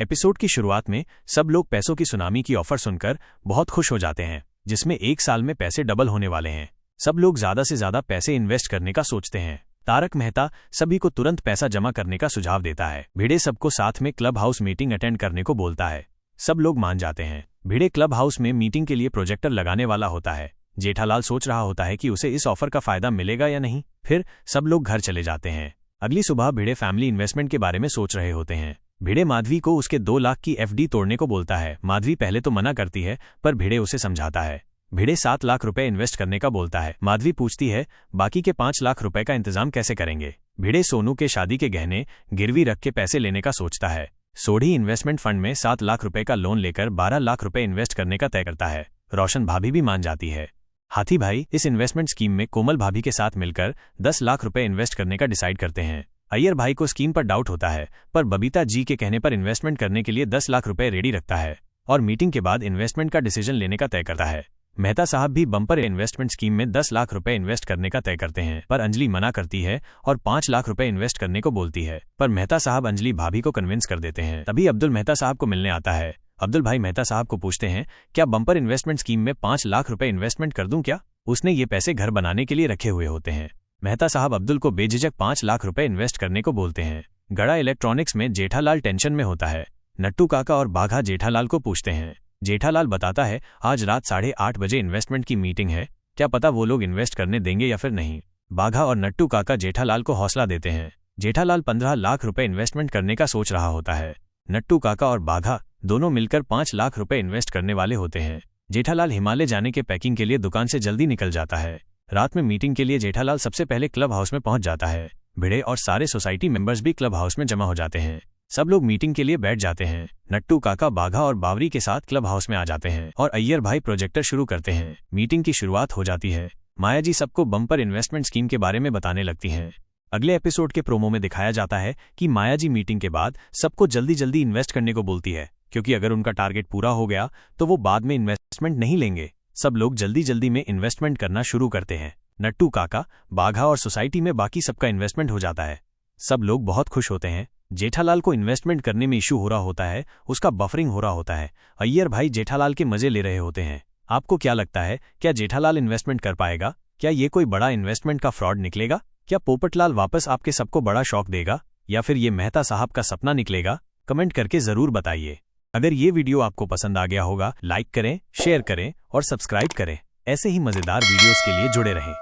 Episode की शुरुआत में सब लोग पैसों की सुनामी की ऑफर सुनकर बहुत खुश हो जाते हैं, जिसमें 1 साल में पैसे डबल होने वाले हैं। सब लोग ज्यादा से ज्यादा पैसे इन्वेस्ट करने का सोचते हैं। तारक मेहता सभी को तुरंत पैसा जमा करने का सुझाव देता है। भिड़े सबको साथ में क्लब हाउस मीटिंग अटेंड करने को बोलता है। सब लोग मान जाते हैं। भिड़े क्लब हाउस में मीटिंग के लिए प्रोजेक्टर लगाने वाला होता है। जेठालाल सोच रहा होता है कि उसे इस ऑफर का फायदा मिलेगा या नहीं। फिर सब लोग घर चले जाते हैं। अगली सुबह भिड़े फैमिली इन्वेस्टमेंट के बारे में सोच रहे होते हैं। भिड़े माधवी को उसके 2 लाख की एफडी तोड़ने को बोलता है। माधवी पहले तो मना करती है, पर भिड़े उसे समझाता है। भिड़े 7 लाख रुपए इन्वेस्ट करने का बोलता है। माधवी पूछती है, बाकी के 5 लाख रुपए का इंतजाम कैसे करेंगे। भिड़े सोनू के शादी के गहने गिरवी रख के पैसे लेने का सोचता है। सोढ़ी इन्वेस्टमेंट फंड में 7 लाख रुपए का लोन लेकर 12 लाख रुपए इन्वेस्ट करने का तय करता है। रोशन भाभी भी मान जाती है। हाथी भाई इस इन्वेस्टमेंट स्कीम में कोमल भाभी के साथ मिलकर 10 लाख रुपए इन्वेस्ट करने का डिसाइड करते हैं। अय्यर भाई को स्कीम पर डाउट होता है, पर बबीता जी के कहने पर इन्वेस्टमेंट करने के लिए 10 लाख रुपए रेडी रखता है और मीटिंग के बाद इन्वेस्टमेंट का डिसीजन लेने का तय करता है। मेहता साहब भी बम्पर इन्वेस्टमेंट स्कीम में 10 लाख रुपए इन्वेस्ट करने का तय करते हैं, पर अंजलि मना करती है और 5 लाख रुपए इन्वेस्ट करने को बोलती है, पर मेहता साहब अंजलि भाभी को कन्विंस कर देते हैं। तभी अब्दुल मेहता साहब को मिलने आता है। अब्दुल भाई मेहता साहब को पूछते हैं, क्या बम्पर इन्वेस्टमेंट स्कीम में 5 लाख रुपए इन्वेस्टमेंट कर दूं क्या? उसने ये पैसे घर बनाने के लिए रखे हुए होते हैं। मेहता साहब अब्दुल को बेझिझक 5 लाख रुपए इन्वेस्ट करने को बोलते हैं। गड़ा इलेक्ट्रॉनिक्स में जेठालाल टेंशन में होता है। नट्टू काका और बाघा जेठालाल को पूछते हैं। जेठालाल बताता है, आज रात 8:30 बजे इन्वेस्टमेंट की मीटिंग है, क्या पता वो लोग इन्वेस्ट करने देंगे या फिर नहीं। बाघा और नट्टू काका जेठालाल को हौसला देते हैं। जेठालाल 15 लाख रुपए इन्वेस्टमेंट करने का सोच रहा होता है। नट्टू काका और बाघा दोनों मिलकर 5 लाख रुपए इन्वेस्ट करने वाले होते हैं। जेठालाल हिमालय जाने के पैकिंग के लिए दुकान से जल्दी निकल जाता है। रात में मीटिंग के लिए जेठालाल सबसे पहले क्लब हाउस में पहुंच जाता है। भिड़े और सारे सोसाइटी मेंबर्स भी क्लब हाउस में जमा हो जाते हैं। सब लोग मीटिंग के लिए बैठ जाते हैं। नट्टू काका बाघा और बावरी के साथ क्लब हाउस में आ जाते हैं और अय्यर भाई प्रोजेक्टर शुरू करते हैं। मीटिंग की शुरुआत हो जाती है। माया जी सबको बम्पर इन्वेस्टमेंट स्कीम के बारे में बताने लगती हैं। अगले एपिसोड के प्रोमो में दिखाया जाता है कि माया जी मीटिंग के बाद सबको जल्दी जल्दी इन्वेस्ट करने को बोलती है, क्योंकि अगर उनका टारगेट पूरा हो गया तो वो बाद में इन्वेस्टमेंट नहीं लेंगे। सब लोग जल्दी जल्दी में इन्वेस्टमेंट करना शुरू करते हैं। नट्टू काका बाघा और सोसाइटी में बाकी सबका इन्वेस्टमेंट हो जाता है। सब लोग बहुत खुश होते हैं। जेठालाल को इन्वेस्टमेंट करने में इशू हो रहा होता है, उसका बफरिंग हो रहा होता है। अय्यर भाई जेठालाल के मजे ले रहे होते हैं। आपको क्या लगता है, क्या जेठालाल इन्वेस्टमेंट कर पाएगा? क्या ये कोई बड़ा इन्वेस्टमेंट का फ्रॉड निकलेगा? क्या पोपटलाल वापस आपके सबको बड़ा शॉक देगा, या फिर ये मेहता साहब का सपना निकलेगा? कमेंट करके जरूर बताइए। अगर ये वीडियो आपको पसंद आ गया होगा, लाइक करें, शेयर करें और सब्सक्राइब करें। ऐसे ही मजेदार वीडियोस के लिए जुड़े रहें।